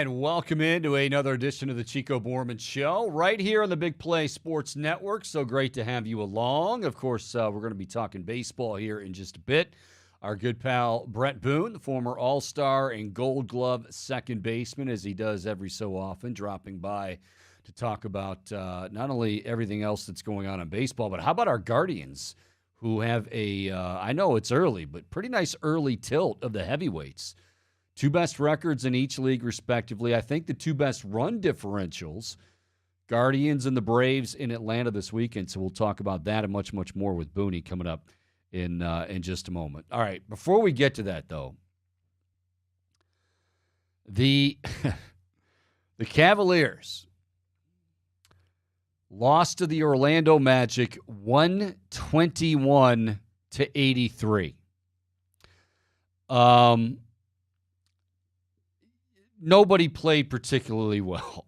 And welcome into another edition of the Chico Bormann Show right here on the Big Play Sports Network. So great to have you along. Of course, we're going to be talking baseball here in just a bit. Our good pal Bret Boone, the former All-Star and Gold Glove second baseman, as he does every so often, dropping by to talk about not only everything else that's going on in baseball, but how about our Guardians, who have I know it's early, but pretty nice early tilt of the heavyweights. Two best records in each league, respectively. I think the two best run differentials, Guardians and the Braves in Atlanta this weekend. So we'll talk about that and much, much more with Boone coming up in just a moment. All right, before we get to that, though, the Cavaliers lost to the Orlando Magic 121-83. Nobody played particularly well.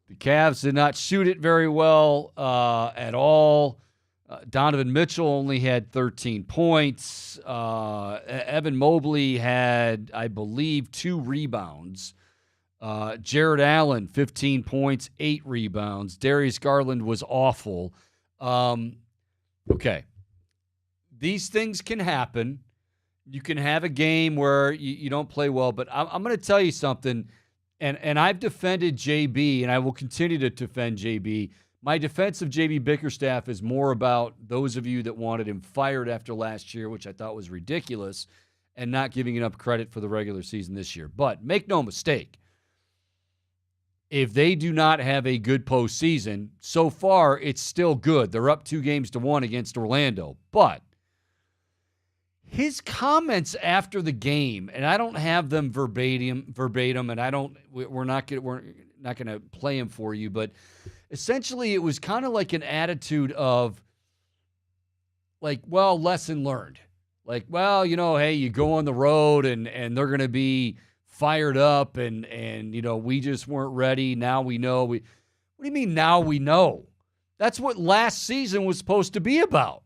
The Cavs did not shoot it very well at all. Donovan Mitchell only had 13 points. Evan Mobley had, I believe, 2 rebounds. Jared Allen, 15 points, 8 rebounds. Darius Garland was awful. Okay. These things can happen. You can have a game where you don't play well, but I'm going to tell you something, and I've defended JB, and I will continue to defend JB. My defense of JB Bickerstaff is more about those of you that wanted him fired after last year, which I thought was ridiculous, and not giving enough credit for the regular season this year. But make no mistake, if they do not have a good postseason, so far it's still good. They're up 2-1 against Orlando, but his comments after the game, and I don't have them verbatim, and we're not gonna play them for you, but essentially it was kind of like an attitude of, like, well, lesson learned. Like, well, hey, you go on the road and they're gonna be fired up, and we just weren't ready. Now we know. What do you mean now we know? That's what last season was supposed to be about.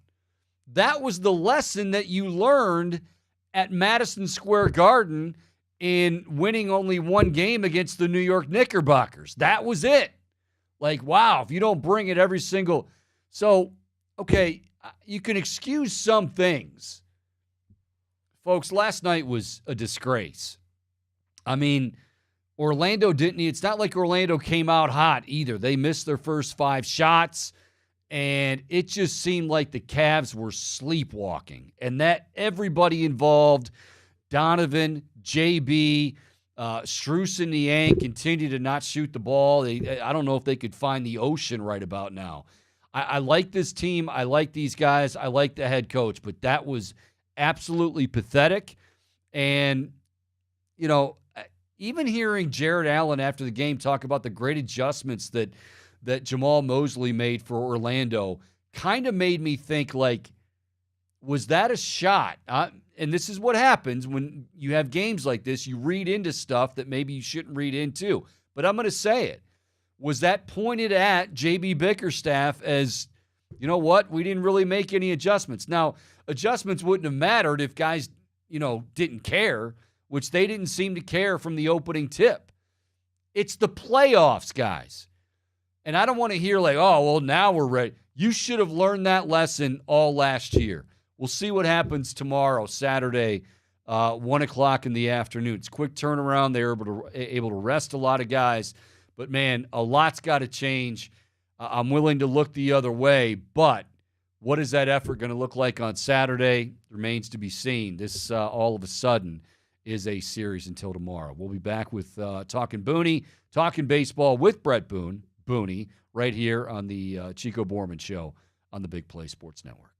That was the lesson that you learned at Madison Square Garden in winning only one game against the New York Knickerbockers. That was it. Like, wow, if you don't bring it every single... So, okay, you can excuse some things. Folks, last night was a disgrace. I mean, Orlando didn't... It's not like Orlando came out hot either. They missed their first 5 shots. And it just seemed like the Cavs were sleepwalking. And that everybody involved, Donovan, JB, Strus and Niang, continue to not shoot the ball. I don't know if they could find the ocean right about now. I like this team. I like these guys. I like the head coach. But that was absolutely pathetic. And, even hearing Jared Allen after the game talk about the great adjustments that Jamal Mosley made for Orlando kind of made me think, like, was that a shot? And this is what happens when you have games like this. You read into stuff that maybe you shouldn't read into. But I'm going to say it. Was that pointed at JB Bickerstaff as, you know what, we didn't really make any adjustments? Now, adjustments wouldn't have mattered if guys, didn't care, which they didn't seem to care from the opening tip. It's the playoffs, guys. And I don't want to hear like, oh, well, now we're ready. You should have learned that lesson all last year. We'll see what happens tomorrow, Saturday, 1 o'clock in the afternoon. It's a quick turnaround. They're able to rest a lot of guys. But, man, a lot's got to change. I'm willing to look the other way. But what is that effort going to look like on Saturday? Remains to be seen. This, all of a sudden, is a series until tomorrow. We'll be back with Talking Boone, talking baseball with Bret Boone, right here on the Chico Bormann Show on the Big Play Sports Network.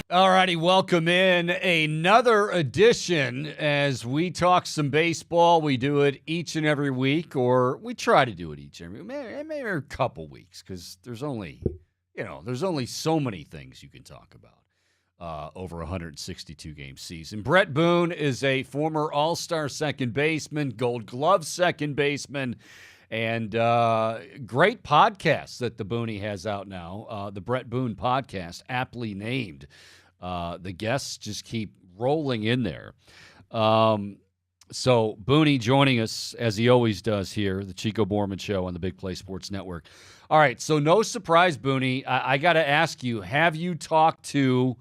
All righty, welcome in another edition as we talk some baseball. We do it each and every week, or we try to do it each and every maybe a couple weeks, because there's only so many things you can talk about over a 162-game season. Bret Boone is a former All-Star second baseman, Gold Glove second baseman, And great podcast that the Boone has out now, the Bret Boone podcast, aptly named. The guests just keep rolling in there. So Boone joining us, as he always does here, the Chico Bormann Show on the Big Play Sports Network. All right, so no surprise, Boone. I got to ask you, have you talked to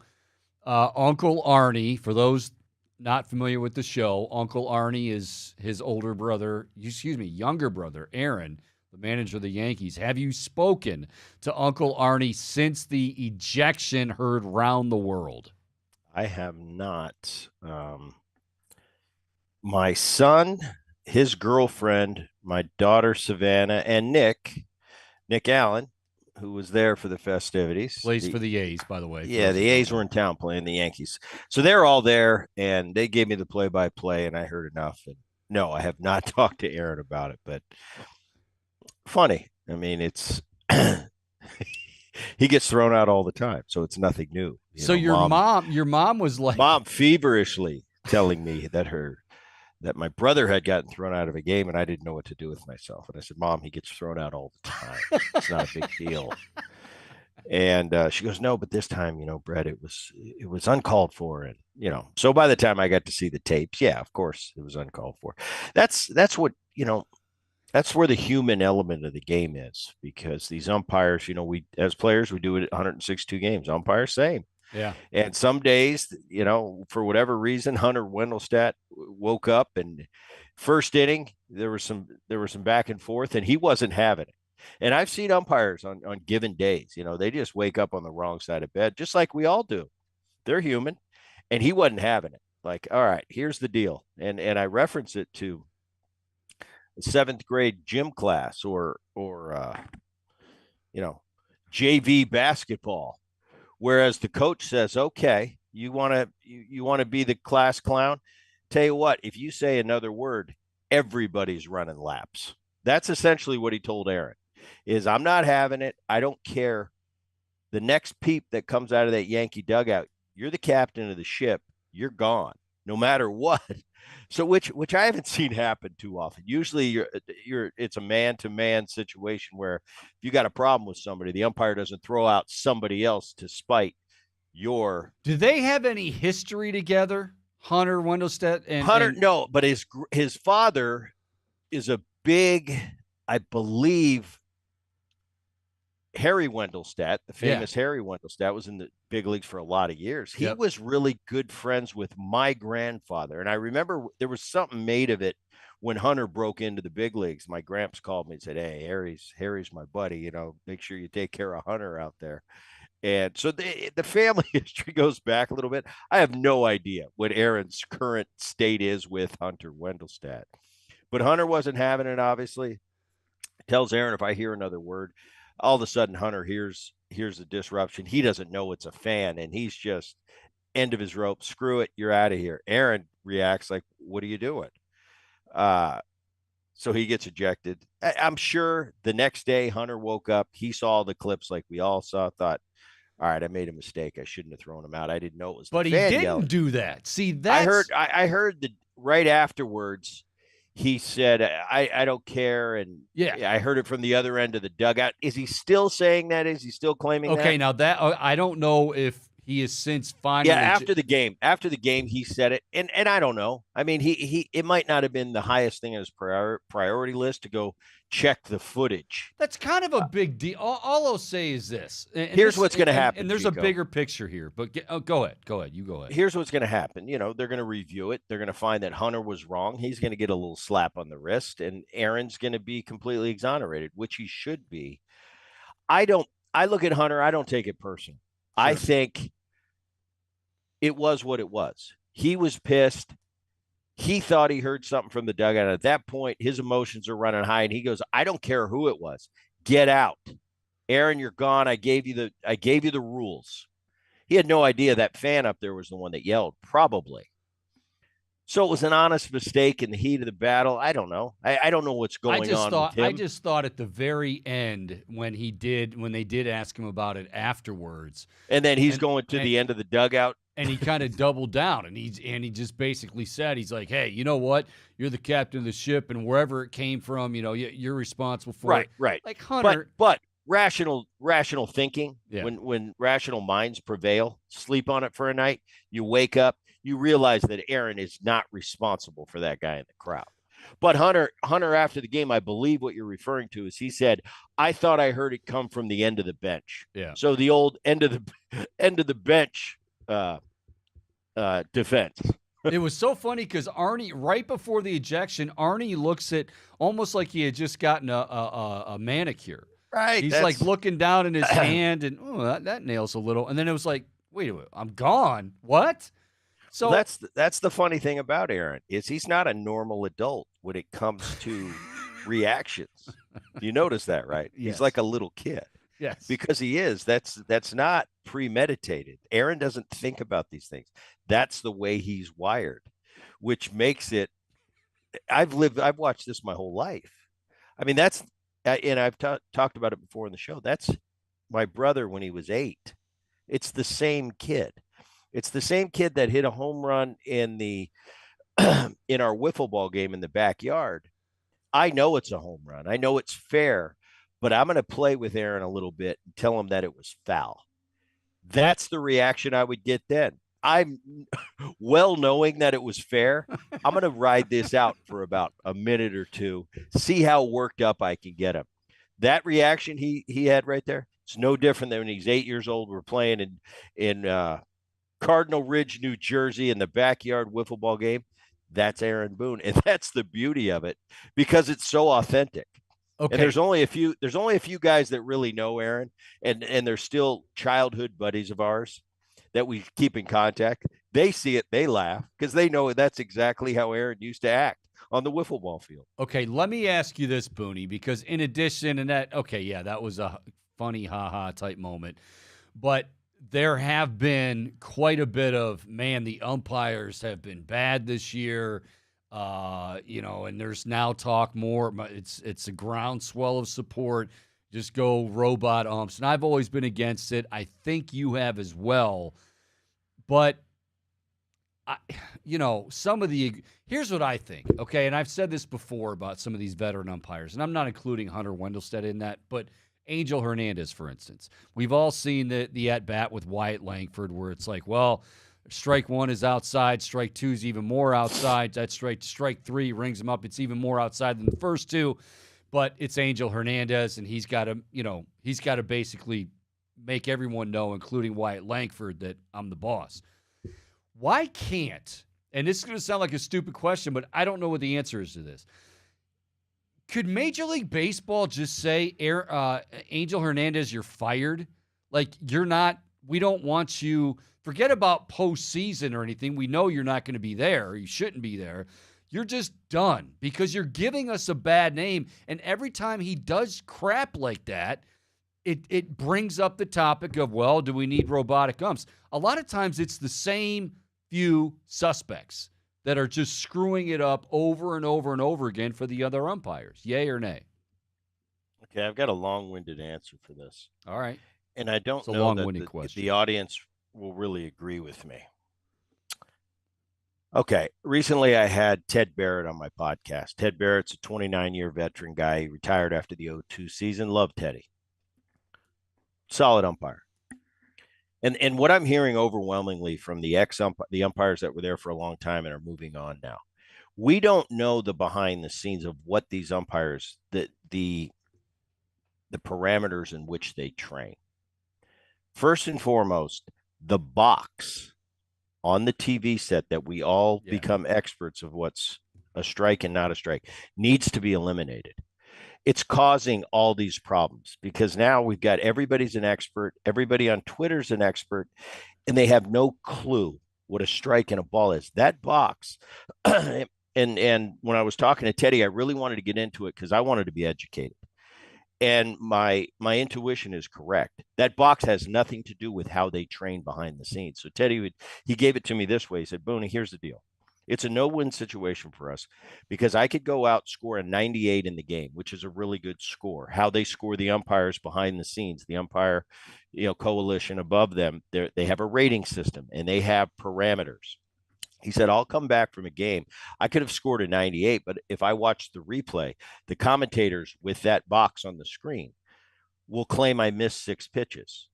Uncle Arnie? For those not familiar with the show, Uncle Arnie is his younger brother, Aaron, the manager of the Yankees. Have you spoken to Uncle Arnie since the ejection heard round the world? I have not. My son, his girlfriend, my daughter Savannah, and Nick Allen, who was there for the festivities. Plays for the A's, by the way. Yeah, the A's were in town playing the Yankees. So they're all there, and they gave me the play-by-play, and I heard enough. And no, I have not talked to Aaron about it, but funny. I mean, it's he gets thrown out all the time, so it's nothing new. Your mom was like, mom feverishly telling me that my brother had gotten thrown out of a game and I didn't know what to do with myself. And I said, Mom, he gets thrown out all the time. It's not a big deal. And she goes, no, but this time, Bret, it was uncalled for. And, so by the time I got to see the tapes, yeah, of course it was uncalled for. That's what, that's where the human element of the game is, because these umpires, we, as players, we do it at 162 games. Umpires, same. Yeah. And some days, for whatever reason, Hunter Wendelstedt woke up and first inning, there was some back and forth and he wasn't having it. And I've seen umpires on given days, they just wake up on the wrong side of bed, just like we all do. They're human. And he wasn't having it. Like, all right, here's the deal. And I reference it to a 7th grade gym class or JV basketball. Whereas the coach says, okay, you want to be the class clown? Tell you what, if you say another word, everybody's running laps. That's essentially what he told Aaron, is I'm not having it. I don't care. The next peep that comes out of that Yankee dugout, you're the captain of the ship. You're gone, no matter what. So which I haven't seen happen too often. Usually it's a man-to-man situation where if you got a problem with somebody, the umpire doesn't throw out somebody else to spite your. Do they have any history together, Hunter Wendelstedt and Hunter? No, but his father is a big, I believe, Harry Wendelstedt, the famous Harry Wendelstedt, was in the big leagues for a lot of years. He was really good friends with my grandfather. And I remember there was something made of it when Hunter broke into the big leagues. My gramps called me and said, hey, Harry's my buddy, make sure you take care of Hunter out there. And so the family history goes back a little bit. I have no idea what Aaron's current state is with Hunter Wendelstedt. But Hunter wasn't having it, obviously. Tells Aaron, if I hear another word, all of a sudden Hunter hears the disruption. He doesn't know it's a fan, and he's just end of his rope. Screw it, you're out of here. Aaron reacts like, what are you doing? So he gets ejected. I'm sure the next day Hunter woke up. He saw the clips like we all saw, thought, all right, I made a mistake. I shouldn't have thrown him out. I didn't know it was the fan yelling. But he didn't do that. See, that's... I heard that right afterwards. He said, I don't care. And I heard it from the other end of the dugout. Is he still saying that? Is he still claiming that? Okay, now that I don't know if he has since finally. Yeah, after the game, he said it. And I don't know. I mean, he it might not have been the highest thing on his priority list to go check the footage. That's kind of a big deal. All I'll say is this. Here's what's going to happen. And there's Chico. A bigger picture here. But go ahead. You go ahead. Here's what's going to happen. They're going to review it. They're going to find that Hunter was wrong. He's going to get a little slap on the wrist. And Aaron's going to be completely exonerated, which he should be. I look at Hunter. I don't take it personal. Sure. I think it was what it was. He was pissed. He thought he heard something from the dugout. At that point, his emotions are running high, and he goes, I don't care who it was. Get out. Aaron, you're gone. I gave you the rules. He had no idea that fan up there was the one that yelled, probably. So it was an honest mistake in the heat of the battle. I don't know. I don't know what's going on with him. I just thought at the very end when they did ask him about it afterwards. And then he's going to the end of the dugout And he kind of doubled down, and he just basically said, he's like, hey, you know what? You're the captain of the ship, and wherever it came from, you're responsible for it. Right. Like Hunter. But rational thinking, Yeah. when rational minds prevail, sleep on it for a night, you wake up, you realize that Aaron is not responsible for that guy in the crowd. But Hunter, after the game, I believe what you're referring to is he said, I thought I heard it come from the end of the bench. Yeah. So the old end of the bench defense. It was so funny because Arnie, right before the ejection, Arnie looks at almost like he had just gotten a manicure. Right. He's like looking down in his hand, and that nails a little. And then it was like, wait a minute, I'm gone. What? So that's the funny thing about Aaron is he's not a normal adult when it comes to reactions. You notice that, right? Yes. He's like a little kid. Yes. Because he is. That's not premeditated. Aaron doesn't think about these things. That's the way he's wired, which makes it. I've watched this my whole life. I mean, and I've talked about it before in the show. That's my brother when he was 8. It's the same kid. It's the same kid that hit a home run in our wiffle ball game in the backyard. I know it's a home run. I know it's fair, but I'm going to play with Aaron a little bit and tell him that it was foul. That's the reaction I would get then. I'm well knowing that it was fair. I'm going to ride this out for about a minute or two, see how worked up I can get him. That reaction he had right there, it's no different than when he's 8 years old. We're playing in Cardinal Ridge, New Jersey, in the backyard wiffle ball game. That's Aaron Boone, and that's the beauty of it because it's so authentic. Okay. And there's only a few guys that really know Aaron, and they're still childhood buddies of ours that we keep in contact. They see it, they laugh because they know that's exactly how Aaron used to act on the wiffle ball field. Okay, let me ask you this, Booney, because in addition, and that was a funny ha-ha type moment, but there have been quite a bit of, man, the umpires have been bad this year, and there's now talk more. It's a groundswell of support. Just go robot umps. And I've always been against it. I think you have as well. But, here's what I think, okay? And I've said this before about some of these veteran umpires, and I'm not including Hunter Wendelstedt in that, but Angel Hernandez, for instance. We've all seen the at-bat with Wyatt Langford where it's like, well, strike 1 is outside, strike 2 is even more outside. That strike 3 rings him up. It's even more outside than the first 2, but it's Angel Hernandez, and he's got to basically make everyone know, including Wyatt Langford, that I'm the boss. Why can't, and this is going to sound like a stupid question, but I don't know what the answer is to this. Could Major League Baseball just say, Angel Hernandez, you're fired? Like, we don't want you, forget about postseason or anything. We know you're not going to be there, or you shouldn't be there. You're just done because you're giving us a bad name. And every time he does crap like that, it brings up the topic of, well, do we need robotic umps? A lot of times it's the same few suspects that are just screwing it up over and over and over again for the other umpires. Yay or nay? Okay, I've got a long-winded answer for this. All right. And I don't know that the audience will really agree with me. Okay, recently I had Ted Barrett on my podcast. Ted Barrett's a 29-year veteran guy. He retired after the 2002 season. Love Teddy. Solid umpire. And what I'm hearing overwhelmingly from the umpires that were there for a long time and are moving on now, we don't know the behind the scenes of what these umpires, the parameters in which they train. First and foremost, the box on the TV set that we all become experts of what's a strike and not a strike needs to be eliminated. It's causing all these problems because now we've got everybody's an expert. Everybody on Twitter's an expert, and they have no clue what a strike and a ball is. That box, and when I was talking to Teddy, I really wanted to get into it because I wanted to be educated. And my intuition is correct. That box has nothing to do with how they train behind the scenes. So Teddy he gave it to me this way. He said, Boone, here's the deal. It's a no-win situation for us because I could go out, score a 98 in the game, which is a really good score. How they score the umpires behind the scenes, the umpire, coalition above them, they have a rating system and they have parameters. He said, I'll come back from a game. I could have scored a 98, but if I watch the replay, the commentators with that box on the screen will claim I missed 6 pitches.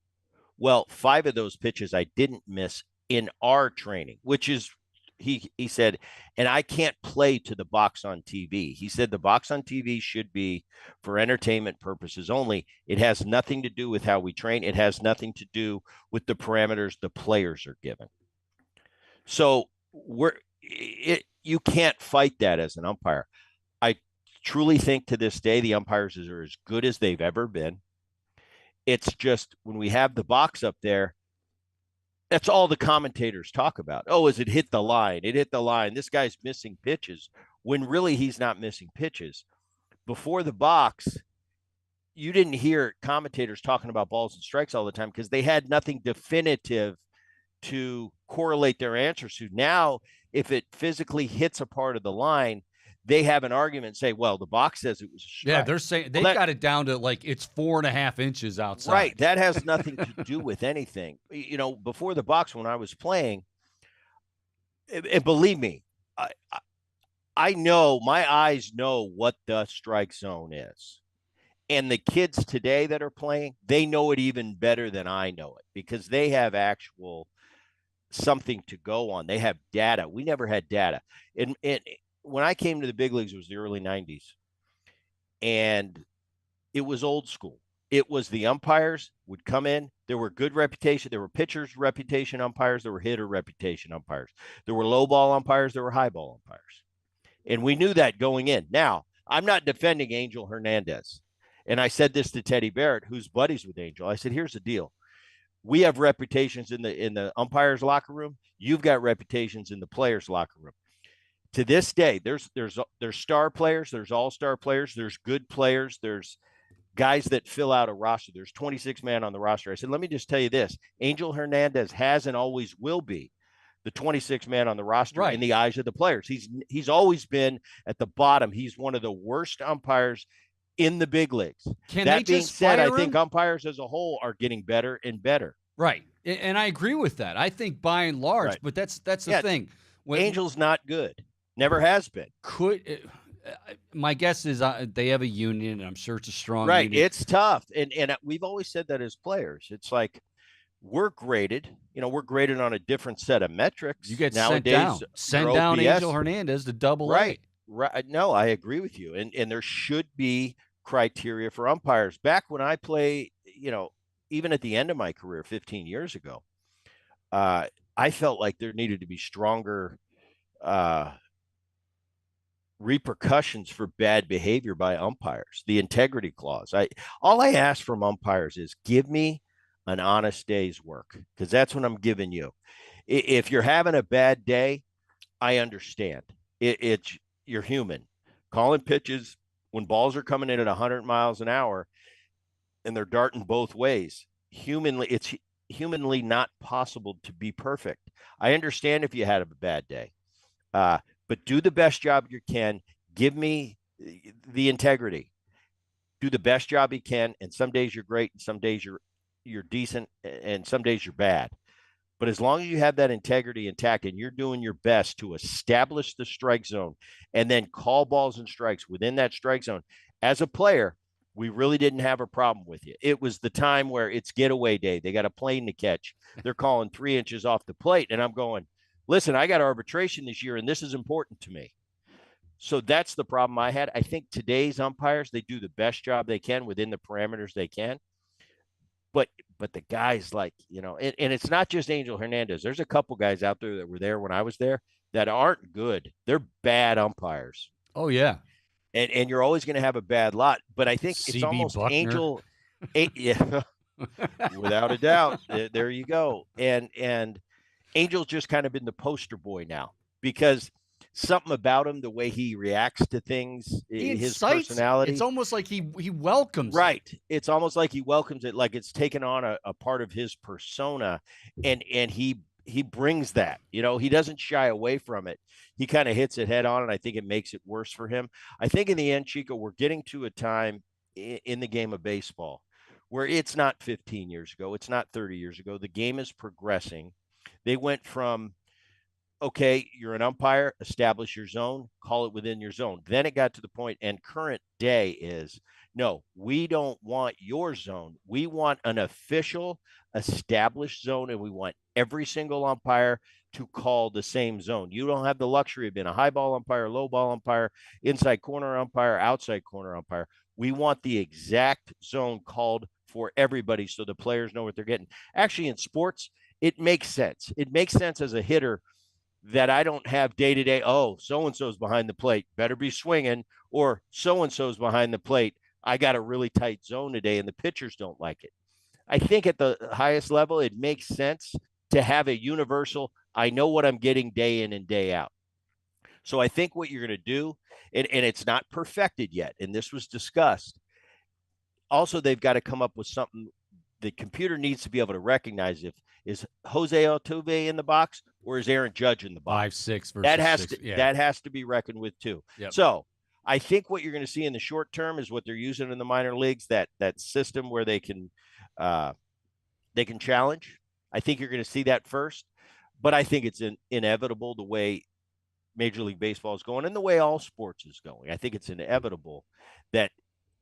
Well, 5 of those pitches I didn't miss in our training, which is, he said, and I can't play to the box on TV. He said the box on TV should be for entertainment purposes only. It has nothing to do with how we train. It has nothing to do with the parameters the players are given. So you can't fight that as an umpire. I truly think to this day the umpires are as good as they've ever been. It's just when we have the box up there, that's all the commentators talk about. Oh, is it hit the line? It hit the line. This guy's missing pitches, when really he's not missing pitches. Before the box, you didn't hear commentators talking about balls and strikes all the time because they had nothing definitive to correlate their answers to. Now, if it physically hits a part of the line, they have an argument, say, well, the box says it was a strike. Yeah, they're saying they've got it down to like it's 4.5 inches outside. Right. That has nothing to do with anything. Before the box, when I was playing, and believe me, I know, my eyes know what the strike zone is. And the kids today that are playing, they know it even better than I know it because they have actual something to go on. They have data. We never had data. And when I came to the big leagues, it was the early 90s. And it was old school. It was the umpires would come in. There were good reputation. There were pitchers' reputation umpires. There were hitter reputation umpires. There were low ball umpires. There were high ball umpires. And we knew that going in. Now, I'm not defending Angel Hernandez. And I said this to Teddy Barrett, who's buddies with Angel. I said, here's the deal. We have reputations in the umpires' locker room. You've got reputations in the players' locker room. To this day, there's star players, there's all-star players, there's good players, there's guys that fill out a roster. There's 26 men on the roster. I said, let me just tell you this. Angel Hernandez has and always will be the 26 man on the roster in the eyes of the players. He's always been at the bottom. He's one of the worst umpires in the big leagues. That being said, I think umpires as a whole are getting better and better. Right. And I agree with that. I think by and large, but that's the thing. Angel's not good. Never has been. My guess is they have a union, and I'm sure it's a strong union. It's tough. And we've always said that as players. It's like we're graded. We're graded on a different set of metrics. You get nowadays. Send down Angel Hernandez to double A. Right. No, I agree with you. And there should be criteria for umpires. Back when I played, even at the end of my career 15 years ago, I felt like there needed to be stronger repercussions for bad behavior by umpires. The integrity clause. All I ask from umpires is give me an honest day's work, because that's what I'm giving you. If you're having a bad day, I understand. You're human. Calling pitches when balls are coming in at 100 miles an hour and they're darting both ways. It's humanly not possible to be perfect. I understand if you had a bad day, but do the best job you can. Give me the integrity. Do the best job you can. And some days you're great, and some days you're decent, and some days you're bad. But as long as you have that integrity intact and you're doing your best to establish the strike zone and then call balls and strikes within that strike zone, as a player, we really didn't have a problem with you. It was the time where it's getaway day. They got a plane to catch. They're calling 3 inches off the plate. And I'm going, listen, I got arbitration this year, and this is important to me. So that's the problem I had. I think today's umpires, they do the best job they can within the parameters they can. But the guys and it's not just Angel Hernandez. There's a couple guys out there that were there when I was there that aren't good. They're bad umpires. Oh, yeah. And you're always going to have a bad lot. But I think it's almost Buckner. Angel. Yeah, without a doubt. There you go. And Angel's just kind of been the poster boy now, because something about him, the way he reacts to things, his personality. It's almost like he welcomes it. It's almost like he welcomes it, like it's taken on a part of his persona, and he he brings that. He doesn't shy away from it. He kind of hits it head on, and I think it makes it worse for him. I think in the end, Chico, we're getting to a time in the game of baseball where it's not 15 years ago, it's not 30 years ago. The game is progressing. They went from, okay, you're an umpire, establish your zone, call it within your zone. Then it got to the point, and current day is, no, we don't want your zone. We want an official established zone, and we want every single umpire to call the same zone. You don't have the luxury of being a high ball umpire, low ball umpire, inside corner umpire, outside corner umpire. We want the exact zone called for everybody so the players know what they're getting. Actually, in sports, it makes sense. It makes sense as a hitter that I don't have day to day. Oh, so and so's behind the plate, better be swinging, or so and so's behind the plate. I got a really tight zone today, and the pitchers don't like it. I think at the highest level, it makes sense to have a universal. I know what I'm getting day in and day out. So I think what you're going to do, and it's not perfected yet, and this was discussed. Also, they've got to come up with something the computer needs to be able to recognize if is Jose Altuve in the box or is Aaron Judge in the box. 5-6 versus that has 6. to that has to be reckoned with too. Yep. So I think what you're going to see in the short term is what they're using in the minor leagues, that system where they can challenge. I think you're going to see that first, but I think it's inevitable the way Major League Baseball is going and the way all sports is going. I think it's inevitable that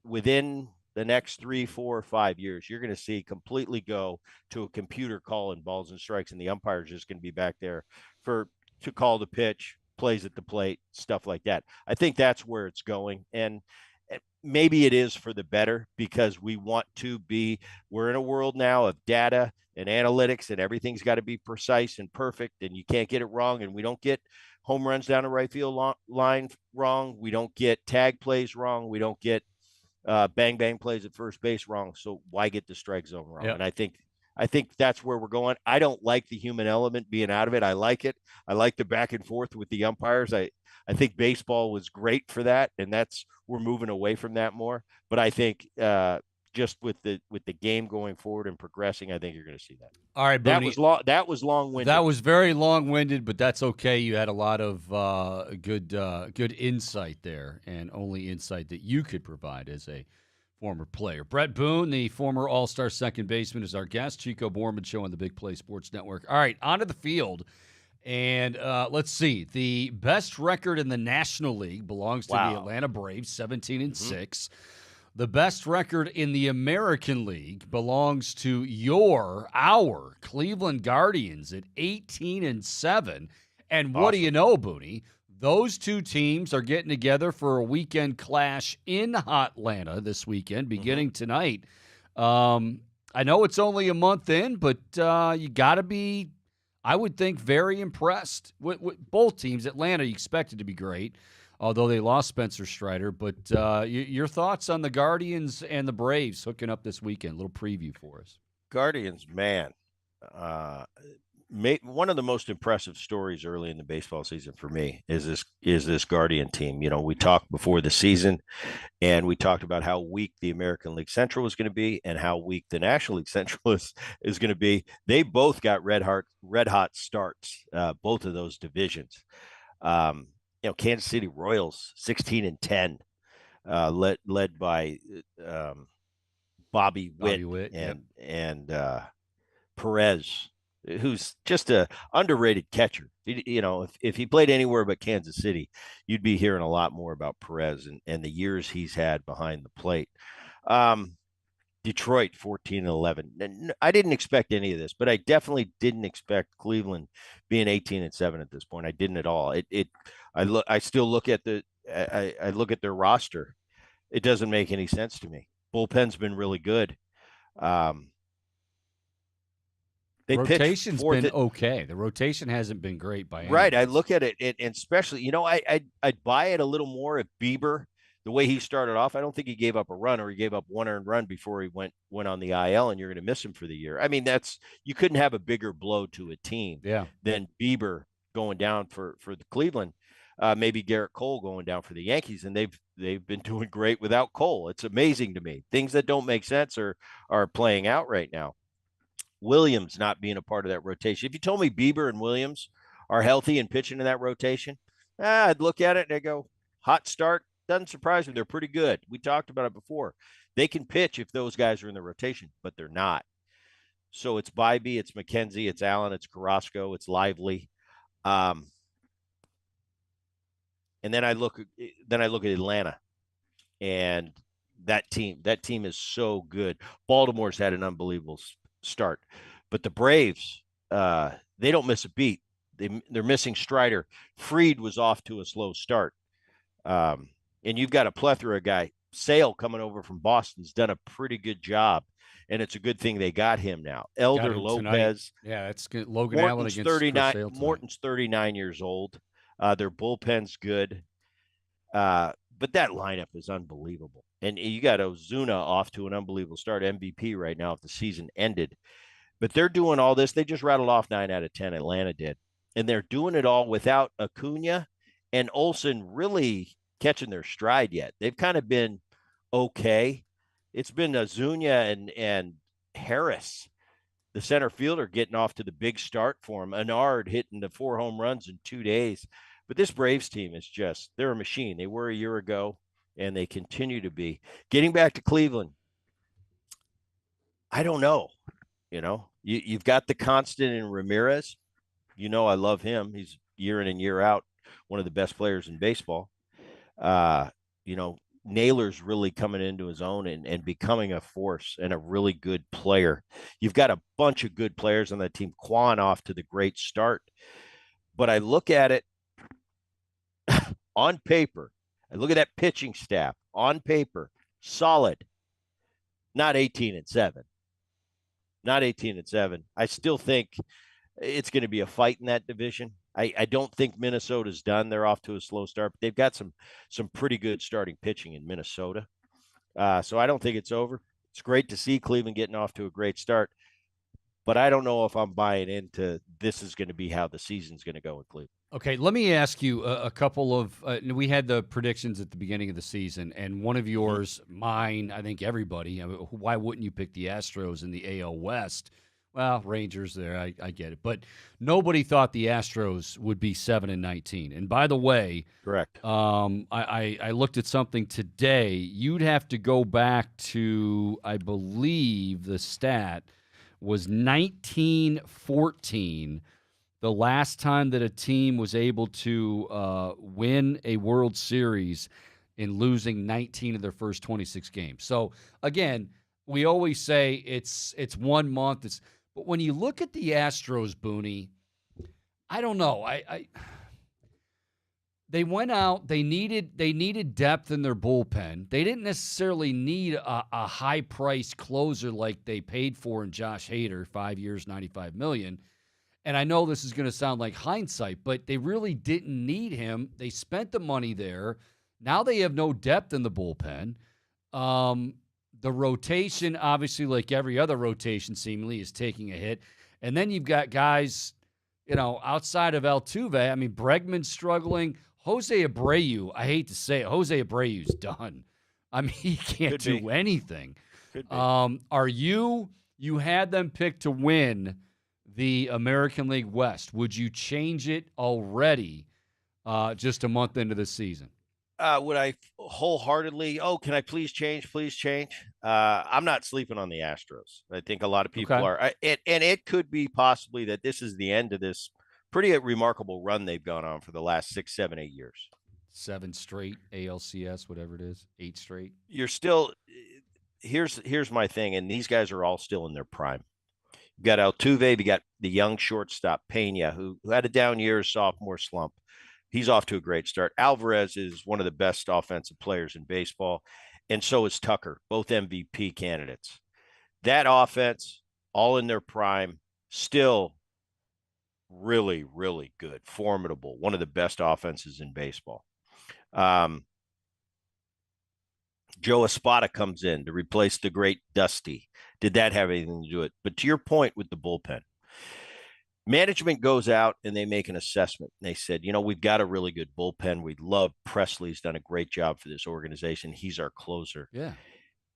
within the next 3, 4, or 5 years, you're going to see completely go to a computer calling balls and strikes, and the umpire is just going to be back there to call the pitch, plays at the plate, stuff like that. I think that's where it's going, and maybe it is for the better because we're in a world now of data and analytics, and everything's got to be precise and perfect, and you can't get it wrong, and we don't get home runs down the right field line wrong. We don't get tag plays wrong. We don't get bang bang plays at first base wrong. So why get the strike zone wrong? Yep. And I think that's where we're going. I don't like the human element being out of it. I like it. I like the back and forth with the umpires. I think baseball was great for that, and we're moving away from that more. But I think just with the game going forward and progressing, I think you're going to see that. All right, Boone. That was long-winded. That was very long-winded, but that's okay. You had a lot of good insight there, and only insight that you could provide as a former player. Bret Boone, the former All-Star second baseman, is our guest. Chico Bormann Show on the Big Play Sports Network. All right, onto the field. And let's see. The best record in the National League belongs to the Atlanta Braves, 17-6. The best record in the American League belongs to our Cleveland Guardians at 18-7. And what do you know, Booney? Those two teams are getting together for a weekend clash in Atlanta this weekend, beginning tonight. I know it's only a month in, but you got to be, I would think, very impressed with both teams. Atlanta, you expected to be great, although they lost Spencer Strider. But your thoughts on the Guardians and the Braves hooking up this weekend? A little preview for us. Guardians, man. One of the most impressive stories early in the baseball season for me is this Guardian team. You know, we talked before the season, and we talked about how weak the American League Central was going to be and how weak the National League Central is going to be. They both got red hot starts, both of those divisions. Kansas City Royals 16-10, led by Bobby Witt and Perez, who's just a underrated catcher. If he played anywhere but Kansas City, you'd be hearing a lot more about Perez and the years he's had behind the plate. Detroit 14-11. I didn't expect any of this, but I definitely didn't expect Cleveland being 18-7 at this point. I didn't at all. I still look at I look at their roster. It doesn't make any sense to me. Bullpen's been really good. Rotation's been okay. The rotation hasn't been great by any right. means. I look at it, and especially, I'd buy it a little more if Bieber, the way he started off, I don't think he gave up a run, or he gave up one earned run before he went on the IL, and you're going to miss him for the year. I mean, you couldn't have a bigger blow to a team than Bieber going down for the Cleveland. Maybe Garrett Cole going down for the Yankees, and they've been doing great without Cole. It's amazing to me. Things that don't make sense are playing out right now. Williams not being a part of that rotation. If you told me Bieber and Williams are healthy and pitching in that rotation, I'd look at it and I go, hot start. Doesn't surprise me. They're pretty good. We talked about it before. They can pitch if those guys are in the rotation, but they're not. So it's Bybee, it's McKenzie, it's Allen, it's Carrasco, it's Lively. And then I look at Atlanta, and that team is so good. Baltimore's had an unbelievable start, but the Braves, they don't miss a beat. They're missing Strider. Fried was off to a slow start. And you've got a plethora of guys. Sale coming over from Boston's done a pretty good job, and it's a good thing they got him now. Elder Lopez. Yeah, that's good. Logan Morton's Allen against 39. Morton's 39 years old. Their bullpen's good. But that lineup is unbelievable. And you got Ozuna off to an unbelievable start, MVP right now if the season ended. But they're doing all this. They just rattled off 9 out of 10, Atlanta did. And they're doing it all without Acuna and Olsen really catching their stride yet. They've kind of been okay. It's been Ozuna and Harris, the center fielder, getting off to the big start for him. Anard hitting the 4 home runs in 2 days. But this Braves team is just, they're a machine. They were a year ago, and they continue to be. Getting back to Cleveland, I don't know. You've got the constant in Ramirez. I love him. He's year in and year out one of the best players in baseball. Naylor's really coming into his own and becoming a force and a really good player. You've got a bunch of good players on that team. Quan off to the great start. But I look at it on paper. I look at that pitching staff on paper, solid. Not 18-7. Not 18-7. I still think it's going to be a fight in that division. I don't think Minnesota's done. They're off to a slow start, but they've got some pretty good starting pitching in Minnesota. So I don't think it's over. It's great to see Cleveland getting off to a great start, but I don't know if I'm buying into this is going to be how the season's going to go in Cleveland. Okay, let me ask you a couple of we had the predictions at the beginning of the season, and one of yours, mine, I think everybody, why wouldn't you pick the Astros in the AL West? Well, Rangers there, I get it. But nobody thought the Astros would be 7-19. And by the way, correct. I looked at something today. You'd have to go back to, I believe the stat was 1914, the last time that a team was able to win a World Series in losing 19 of their first 26 games. So, again, we always say it's 1 month. But when you look at the Astros, Boone, I don't know. They went out. They needed depth in their bullpen. They didn't necessarily need a high-priced closer like they paid for in Josh Hader, 5 years, $95 million. And I know this is going to sound like hindsight, but they really didn't need him. They spent the money there. Now they have no depth in the bullpen. The rotation, obviously, like every other rotation, seemingly, is taking a hit. And then you've got guys, outside of Altuve. I mean, Bregman's struggling. Jose Abreu, I hate to say it, Jose Abreu's done. I mean, he can't do anything. You had them picked to win the American League West. Would you change it already just a month into the season? Would I wholeheartedly, can I please change? Please change. I'm not sleeping on the Astros. I think a lot of people are. And it could be possibly that this is the end of this pretty remarkable run they've gone on for the last 6, 7, 8 years. 7 straight ALCS, whatever it is, 8 straight. You're still, here's my thing, and these guys are all still in their prime. You got Altuve, you got the young shortstop, Pena, who had a down year, sophomore slump. He's off to a great start. Alvarez is one of the best offensive players in baseball, and so is Tucker, both MVP candidates. That offense, all in their prime, still really, really good, formidable, one of the best offenses in baseball. Joe Espada comes in to replace the great Dusty. Did that have anything to do with it? But to your point with the bullpen, management goes out and they make an assessment. They said, we've got a really good bullpen. We love Presley's done a great job for this organization. He's our closer. Yeah.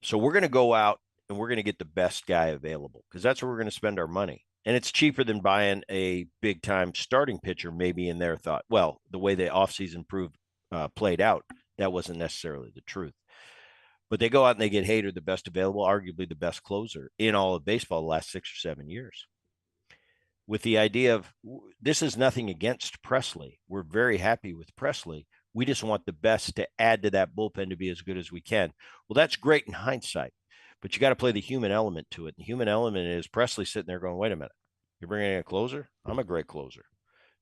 So we're going to go out and we're going to get the best guy available because that's where we're going to spend our money. And it's cheaper than buying a big time starting pitcher, maybe in their thought. Well, the way the offseason played out, that wasn't necessarily the truth. But they go out and they get Hader, the best available, arguably the best closer in all of baseball the last 6 or 7 years. With the idea of this is nothing against Presley. We're very happy with Presley. We just want the best to add to that bullpen to be as good as we can. Well, that's great in hindsight, but you got to play the human element to it. The human element is Presley sitting there going, wait a minute, you're bringing in a closer? I'm a great closer.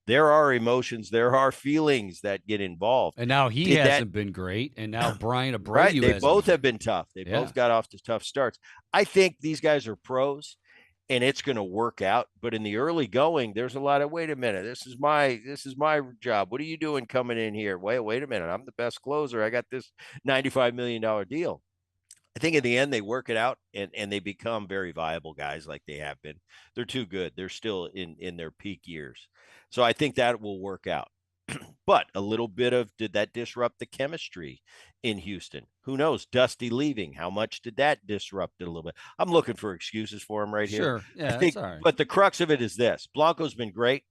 There are emotions, there are feelings that get involved. And now he hasn't been great. And now Brian Abreu right, they both have been tough. They both got off to tough starts. I think these guys are pros and it's going to work out. But in the early going, there's a lot of, wait a minute, this is my job. What are you doing coming in here? Wait a minute. I'm the best closer. I got this $95 million deal. I think in the end, they work it out and they become very viable guys like they have been. They're too good. They're still in their peak years. So I think that will work out. But a little bit of, did that disrupt the chemistry in Houston? Who knows? Dusty leaving, how much did that disrupt it a little bit? I'm looking for excuses for him right here. Sure, yeah, I think, all right. But the crux of it is this. Blanco's been great.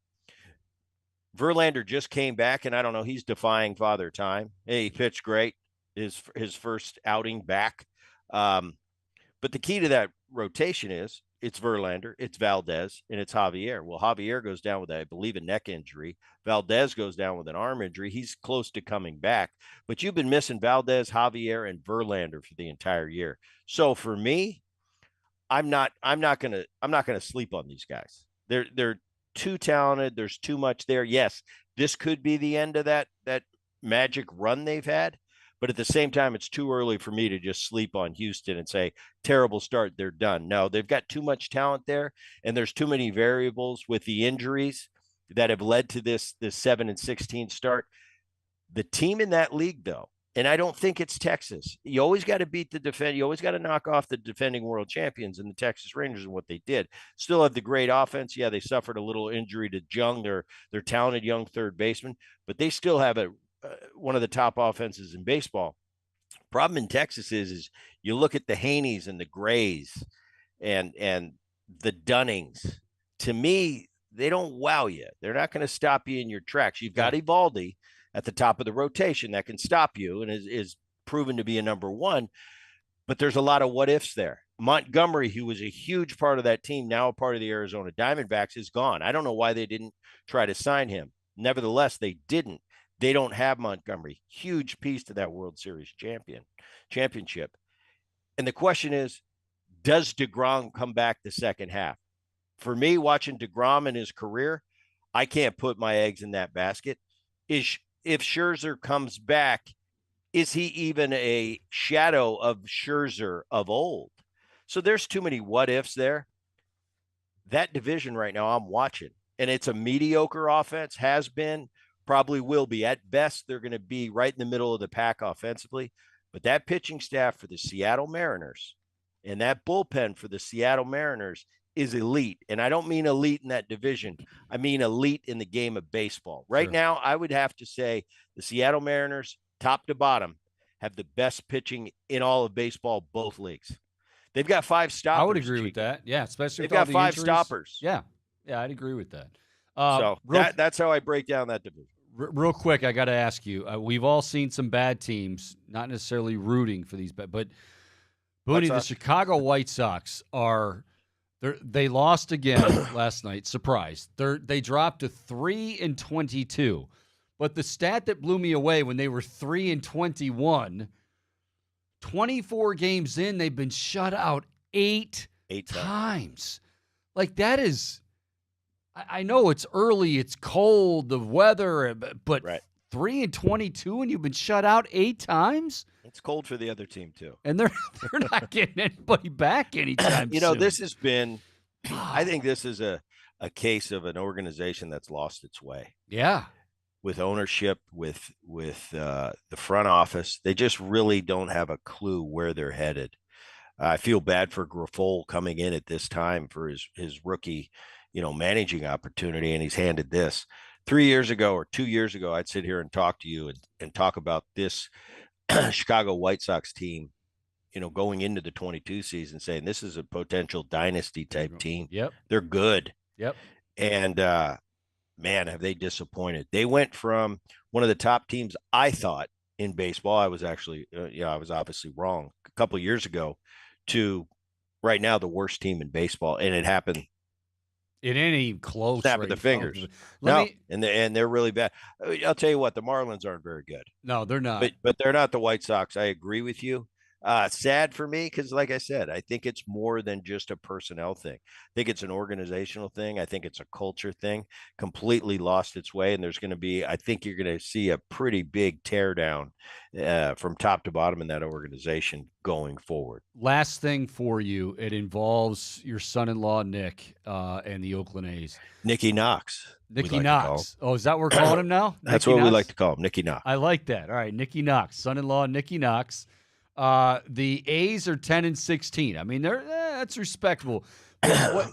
Verlander just came back, and I don't know, he's defying father time. Hey, he pitched great, his first outing back. But the key to that rotation is it's Verlander, it's Valdez, and it's Javier. Well, Javier goes down with, I believe, a neck injury. Valdez goes down with an arm injury. He's close to coming back, but you've been missing Valdez, Javier, and Verlander for the entire year. So for me, I'm not gonna sleep on these guys. They're too talented. There's too much there. Yes, this could be the end of that magic run they've had. But at the same time, it's too early for me to just sleep on Houston and say, terrible start, they're done. No, they've got too much talent there, and there's too many variables with the injuries that have led to this 7-16 start. The team in that league, though, and I don't think it's Texas. You always got to beat the defend. You always got to knock off the defending world champions and the Texas Rangers and what they did. Still have the great offense. Yeah, they suffered a little injury to Jung, their talented young third baseman, but they still have one of the top offenses in baseball. Problem in Texas is you look at the Haneys and the Grays and the Dunnings. To me, they don't wow you. They're not going to stop you in your tracks. You've got Evaldi at the top of the rotation that can stop you and is proven to be a number one. But there's a lot of what ifs there. Montgomery, who was a huge part of that team, now a part of the Arizona Diamondbacks, is gone. I don't know why they didn't try to sign him. Nevertheless, they didn't. They don't have Montgomery. Huge piece to that World Series championship. And the question is, does DeGrom come back the second half? For me, watching DeGrom in his career, I can't put my eggs in that basket. If Scherzer comes back, is he even a shadow of Scherzer of old? So there's too many what ifs there. That division right now, I'm watching. And it's a mediocre offense, has been, probably will be. At best, they're going to be right in the middle of the pack offensively. But that pitching staff for the Seattle Mariners and that bullpen for the Seattle Mariners is elite. And I don't mean elite in that division. I mean elite in the game of baseball. Right now, I would have to say the Seattle Mariners, top to bottom, have the best pitching in all of baseball, both leagues. They've got 5 stoppers. I would agree with that. Yeah, especially they've got 5 stoppers. Yeah, I'd agree with that. So that's how I break down that division. Real quick, I got to ask you. We've all seen some bad teams, not necessarily rooting for these, but Boone, the Chicago White Sox they lost again last night. Surprise! They dropped to 3-22, but the stat that blew me away when they were 3-21, 24 games in, they've been shut out eight times. Like that is. I know it's early, it's cold, the weather, but 3-22 and you've been shut out 8 times? It's cold for the other team too. And they're not getting anybody back anytime soon. This has been I think this is a case of an organization that's lost its way. Yeah. With ownership, with the front office, they just really don't have a clue where they're headed. I feel bad for Grifol coming in at this time for his rookie managing opportunity, and he's handed this. 3 years ago or 2 years ago, I'd sit here and talk to you and talk about this Chicago White Sox team going into the 22 season saying this is a potential dynasty type team. Yep. They're good. Yep. And man, have they disappointed. They went from one of the top teams, I thought, in baseball. I was actually, I was obviously wrong a couple of years ago, to right now the worst team in baseball. And it happened. It ain't even close. Snap of the fingers. And they're really bad. I'll tell you what, the Marlins aren't very good. No, they're not. But they're not the White Sox. I agree with you. Sad for me because, like I said, I think it's more than just a personnel thing. I think it's an organizational thing. I think it's a culture thing. Completely lost its way, and I think you're going to see a pretty big teardown from top to bottom in that organization going forward. Last thing for you, it involves your son-in-law Nick and the Oakland A's. Nicky Knox. Nicky Knox. Oh, is that what we're calling him now? That's what we like to call him, Nicky Knox. I like that. All right, Nicky Knox, son-in-law Nicky Knox. The A's are 10-16. I mean, that's respectable. Better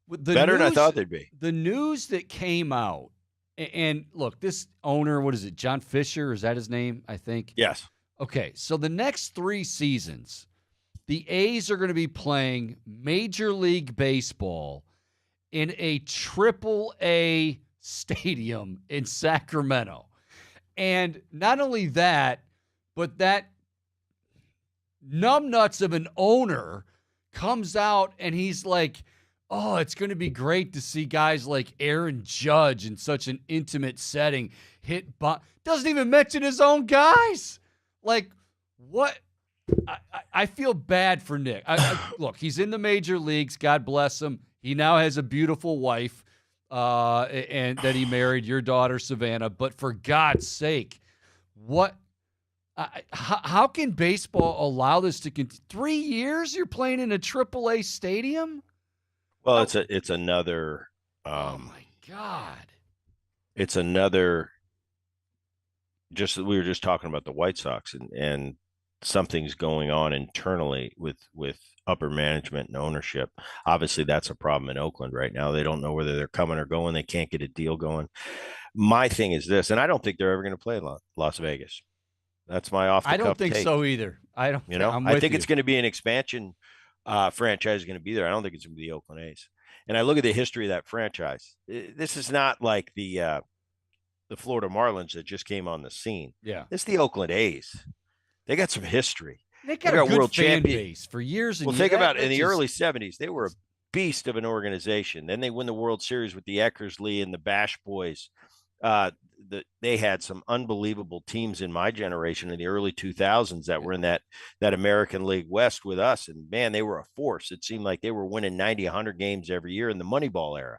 than I thought they'd be. The news that came out, and look, this owner, what is it, John Fisher? Is that his name? I think. Yes. Okay, so the next 3 seasons, the A's are going to be playing Major League Baseball in a Triple-A stadium in Sacramento. And not only that, but that numbnuts of an owner comes out and he's like, oh, it's going to be great to see guys like Aaron Judge in such an intimate setting doesn't even mention his own guys. Like, what? I feel bad for Nick. Look, he's in the major leagues. God bless him. He now has a beautiful wife and that he married, your daughter, Savannah. But for God's sake, what? How can baseball allow this to continue? 3 years you're playing in a AAA stadium? Well, it's another. Oh my God! It's another. We were just talking about the White Sox, and something's going on internally with upper management and ownership. Obviously, that's a problem in Oakland right now. They don't know whether they're coming or going. They can't get a deal going. My thing is this, and I don't think they're ever going to play in Las Vegas. That's my off the cuff I don't think take. So either. I don't. I think it's going to be an expansion franchise is going to be there. I don't think it's going to be the Oakland A's. And I look at the history of that franchise. This is not like the Florida Marlins that just came on the scene. Yeah, it's the Oakland A's. They got some history. They got a good world fan base for years. Well, think about it. In the early '70s, they were a beast of an organization. Then they win the World Series with the Eckersley and the Bash Boys. They had some unbelievable teams in my generation in the early 2000s that were in that American League West with us. And man, they were a force. It seemed like they were winning 90, 100 games every year in the Moneyball era.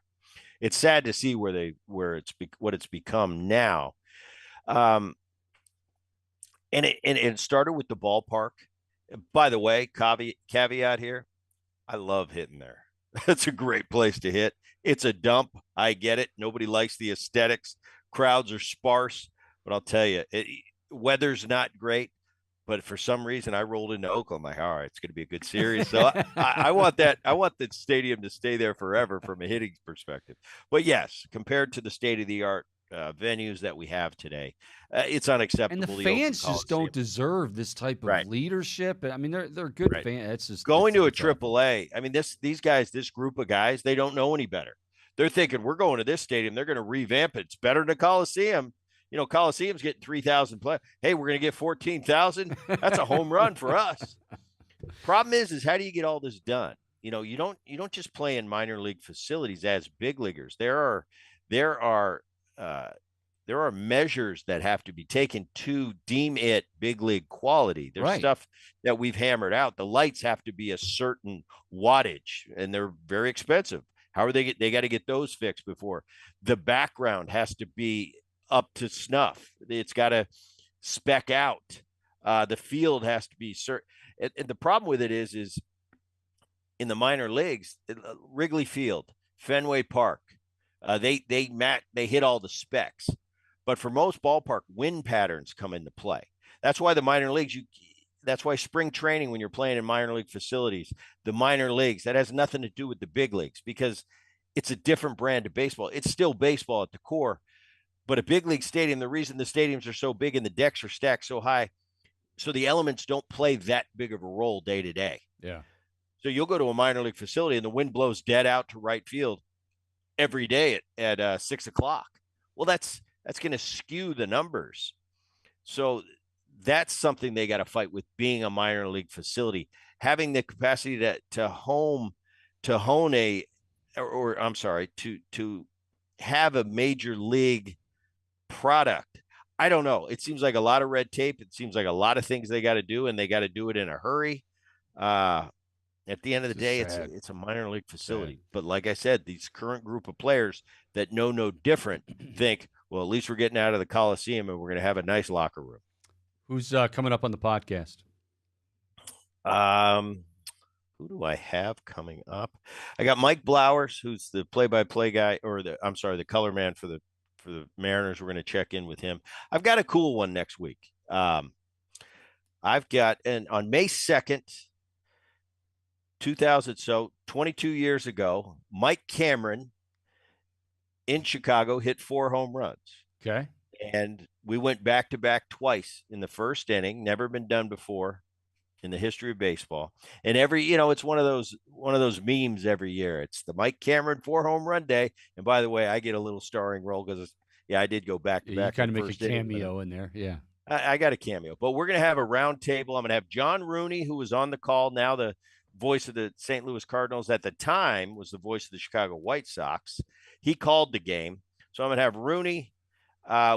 It's sad to see what it's become now. And it started with the ballpark. By the way, caveat here, I love hitting there. It's a great place to hit. It's a dump. I get it. Nobody likes the aesthetics. Crowds are sparse, but I'll tell you, weather's not great. But for some reason, I rolled into Oakland. I'm like, all right, it's going to be a good series. So I want that. I want the stadium to stay there forever from a hitting perspective. But yes, compared to the state-of-the-art venues that we have today, it's unacceptable. And the fans just don't deserve this type of leadership. I mean, they're good fans. It's just going to a AAA. I mean, these guys, this group of guys, they don't know any better. They're thinking we're going to this stadium. They're going to revamp it. It's better than a Coliseum. Coliseum's getting 3,000 players. Hey, we're going to get 14,000. That's a home run for us. Problem is how do you get all this done? You don't just play in minor league facilities as big leaguers. There are measures that have to be taken to deem it big league quality. There's stuff that we've hammered out. The lights have to be a certain wattage, and they're very expensive. How are they got to get those fixed before the background has to be up to snuff. It's got to spec out. The field has to be certain. And the problem with it is in the minor leagues, Wrigley Field, Fenway Park, they hit all the specs. But for most ballpark, wind patterns come into play. That's why the minor leagues, that's why spring training, when you're playing in minor league facilities, the minor leagues, that has nothing to do with the big leagues because it's a different brand of baseball. It's still baseball at the core, but a big league stadium, the reason the stadiums are so big and the decks are stacked so high, So the elements don't play that big of a role day to day. Yeah. So you'll go to a minor league facility and the wind blows dead out to right field every day at 6 o'clock. Well, that's going to skew the numbers. So that's something they got to fight with being a minor league facility, having the capacity to hone a, or I'm sorry, to have a major league product. I don't know. It seems like a lot of red tape. It seems like a lot of things they got to do, and they got to do it in a hurry. At the end of the day, it's a minor league facility. Sad. But like I said, these current group of players that know no different think, well, at least we're getting out of the Coliseum and we're going to have a nice locker room. Who's coming up on the podcast? Who do I have coming up? I got Mike Blowers, who's the play-by-play guy, or the color man for the Mariners. We're going to check in with him. I've got a cool one next week. I've got, and on May 2nd, 2000, so 22 years ago, Mike Cameron in Chicago hit 4 home runs. Okay. And we went back-to-back twice in the first inning, never been done before in the history of baseball. And it's one of those memes every year. It's the Mike Cameron 4 home run day. And by the way, I get a little starring role because I did go back-to-back. You kind of make a cameo in there. Yeah. I got a cameo, but we're going to have a round table. I'm going to have John Rooney, who was on the call, now the voice of the St. Louis Cardinals, at the time was the voice of the Chicago White Sox. He called the game. So I'm going to have Rooney.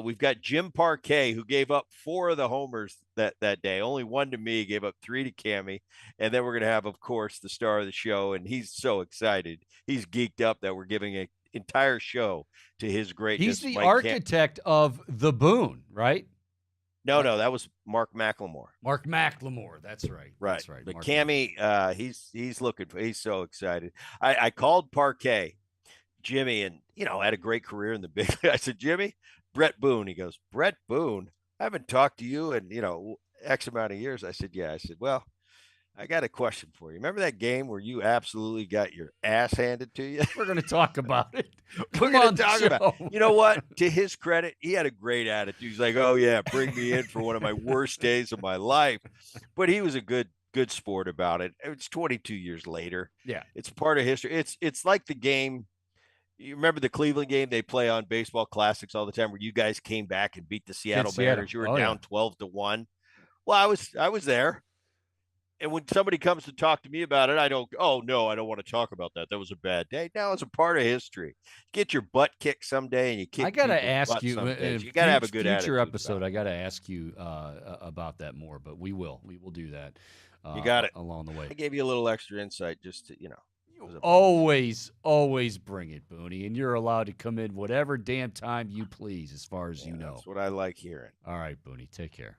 We've got Jim Parquet, who gave up 4 of the homers that day. Only 1 to me, gave up 3 to Cammie. And then we're going to have, of course, the star of the show. And he's so excited. He's geeked up that we're giving an entire show to his greatness. He's the architect of the Boone, right? No, that was Mark McLemore. Mark McLemore, that's right. Right. That's right. But Cammie, he's so excited. I called Parquet, Jimmy, and had a great career in the big league. I said, Jimmy, Bret Boone. He goes, Bret Boone? I haven't talked to you in X amount of years. I said, yeah. I said, well, I got a question for you. Remember that game where you absolutely got your ass handed to you? We're going to talk about it. We're going to talk about it. You know what? To his credit, he had a great attitude. He's like, oh, yeah, bring me in for one of my worst days of my life. But he was a good sport about it. It's 22 years later. Yeah. It's part of history. It's like the game. You remember the Cleveland game they play on Baseball Classics all the time where you guys came back and beat the Seattle Mariners. You were down 12-1. Well, I was there. And when somebody comes to talk to me about it, I don't, oh, no, I don't want to talk about that. That was a bad day. Now it's a part of history. Get your butt kicked someday and you kick. I got to ask you, you got to have a good future episode. I got to ask you about that more, but we will do that. You got it along the way. I gave you a little extra insight just to, Always bring it, Booney, and you're allowed to come in whatever damn time you please, as far as you know. That's what I like hearing. All right, Booney, take care.